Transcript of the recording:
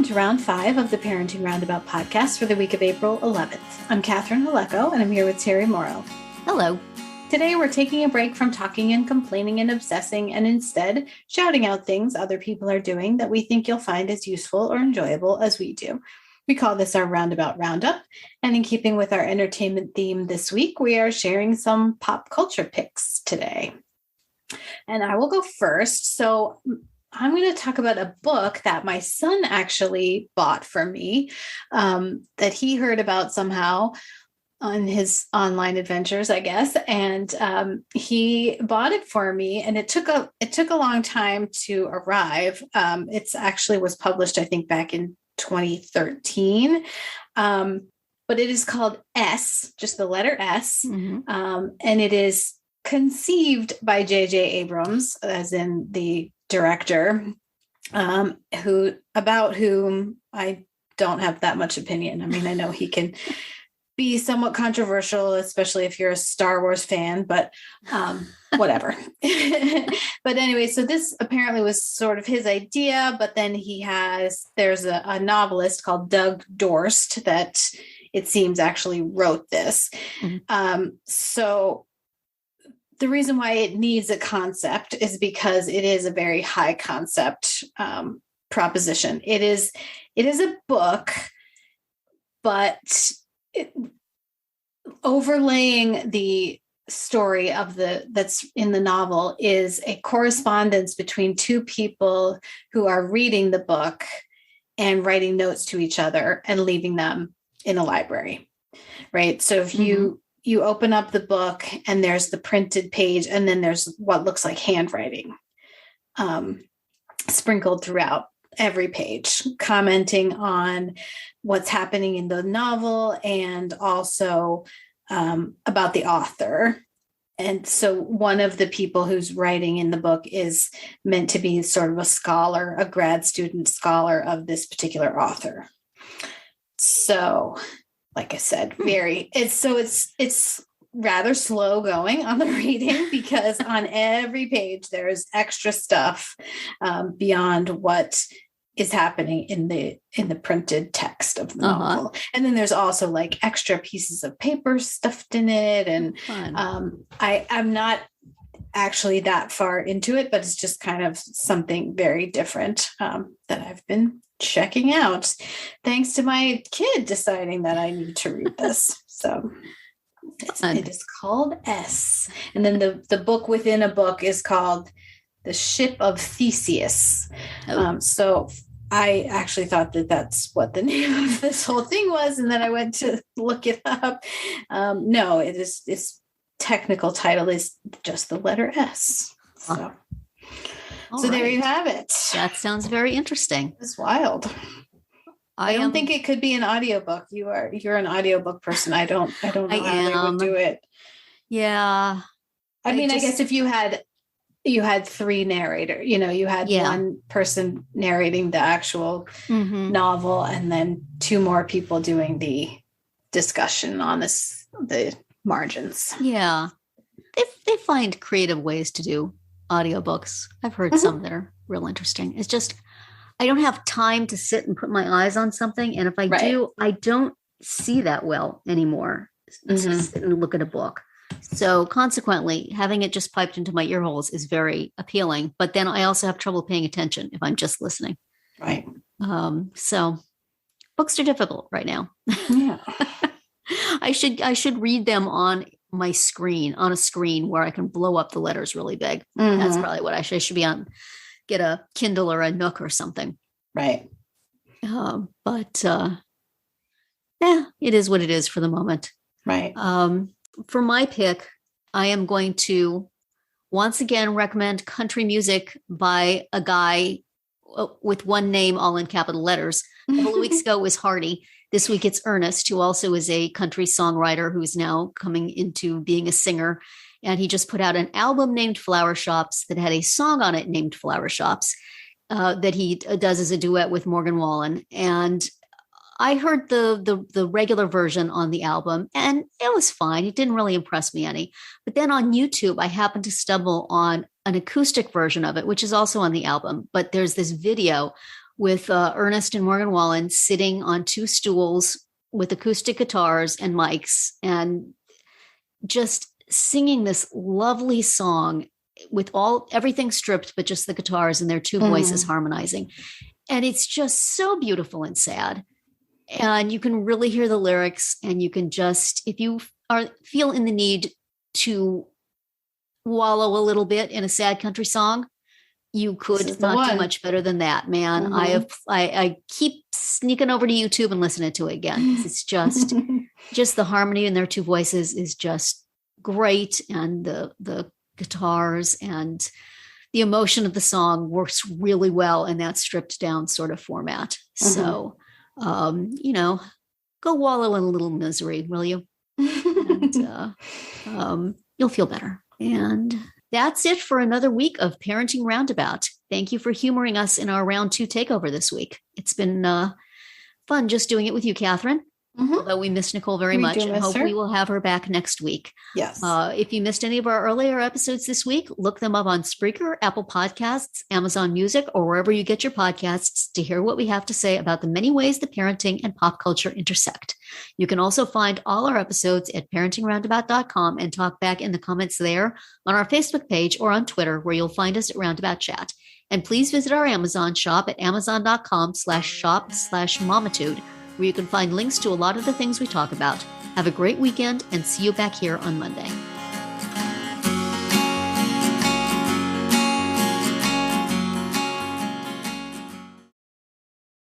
Welcome to round 5 of the Parenting Roundabout podcast for the week of April 11th. I'm Catherine Haleko, and I'm here with Terry Morrow. Hello. Today, we're taking a break from talking and complaining and obsessing and instead shouting out things other people are doing that we think you'll find as useful or enjoyable as we do. We call this our Roundabout Roundup, and in keeping with our entertainment theme this week, we are sharing some pop culture picks today. And I will go first. So I'm going to talk about a book that my son actually bought for me, that he heard about somehow on his online adventures, I guess. And he bought it for me, and it took a long time to arrive. It's actually was published, I think, back in 2013. But it is called S, just the letter S. Mm-hmm. And it is conceived by J.J. Abrams, as in the director, about whom I don't have that much opinion. I mean, I know he can be somewhat controversial, especially if you're a Star Wars fan, but whatever. But anyway, so this apparently was sort of his idea, but then there's a novelist called Doug Dorst that it seems actually wrote this. Mm-hmm. So the reason why it needs a concept is because it is a very high concept proposition. It is a book, but overlaying the story that's in the novel is a correspondence between two people who are reading the book and writing notes to each other and leaving them in a library, right? So if you open up the book and there's the printed page, and then there's what looks like handwriting sprinkled throughout every page, commenting on what's happening in the novel and also about the author. And so one of the people who's writing in the book is meant to be sort of a scholar, a grad student scholar of this particular author. So, like I said, it's rather slow going on the reading because on every page there's extra stuff beyond what is happening in the printed text of the novel. And then there's also like extra pieces of paper stuffed in it. And I'm not actually that far into it, but it's just kind of something very different that I've been checking out thanks to my kid deciding that I need to read this. So it is called S. And then the book within a book is called The Ship of Theseus. So I actually thought that that's what the name of this whole thing was. And then I went to look it up. No, its technical title is just the letter S. So. So there you have it. That sounds very interesting. It's wild. I don't think it could be an audiobook. You're an audiobook person. I don't know how they would do it. Yeah. I guess if you had 3 narrators, you had one person narrating the actual novel and then 2 more people doing the discussion on the margins. Yeah. They find creative ways to do audiobooks. I've heard some that are real interesting. It's just, I don't have time to sit and put my eyes on something. And if I do, I don't see that well anymore. Just sit and look at a book. So consequently, having it just piped into my ear holes is very appealing. But then I also have trouble paying attention if I'm just listening. Right. So books are difficult right now. Yeah. I should read them on a screen where I can blow up the letters really big. That's probably what I should be on. Get a Kindle or a Nook or something. Right. But it is what it is for the moment. Right. For my pick, I am going to once again recommend country music by a guy with one name all in capital letters. A couple of weeks ago was Hardy. This week it's ERNEST, who also is a country songwriter who's now coming into being a singer. And he just put out an album named Flower Shops that had a song on it named Flower Shops that he does as a duet with Morgan Wallen. And I heard the regular version on the album, and it was fine. It didn't really impress me any. But then on YouTube, I happened to stumble on an acoustic version of it, which is also on the album. But there's this video with Ernest and Morgan Wallen sitting on two stools with acoustic guitars and mics and just singing this lovely song with everything stripped, but just the guitars and their two voices harmonizing. And it's just so beautiful and sad. And you can really hear the lyrics, and you can just, if you feel in the need to wallow a little bit in a sad country song, you could not do much better than that, man. I keep sneaking over to YouTube and listening to it again. It's just the harmony in their two voices is just great. And the guitars and the emotion of the song works really well in that stripped down sort of format. So, go wallow in a little misery, will you? And, you'll feel better. And that's it for another week of Parenting Roundabout. Thank you for humoring us in our round 2 takeover this week. It's been fun just doing it with you, Catherine. Although we miss Nicole very much, and hope we will have her back next week. Yes. If you missed any of our earlier episodes this week, look them up on Spreaker, Apple Podcasts, Amazon Music, or wherever you get your podcasts to hear what we have to say about the many ways that parenting and pop culture intersect. You can also find all our episodes at parentingroundabout.com and talk back in the comments there, on our Facebook page, or on Twitter, where you'll find us at Roundabout Chat. And please visit our Amazon shop at amazon.com/shop/momitude, where you can find links to a lot of the things we talk about. Have a great weekend, and see you back here on Monday.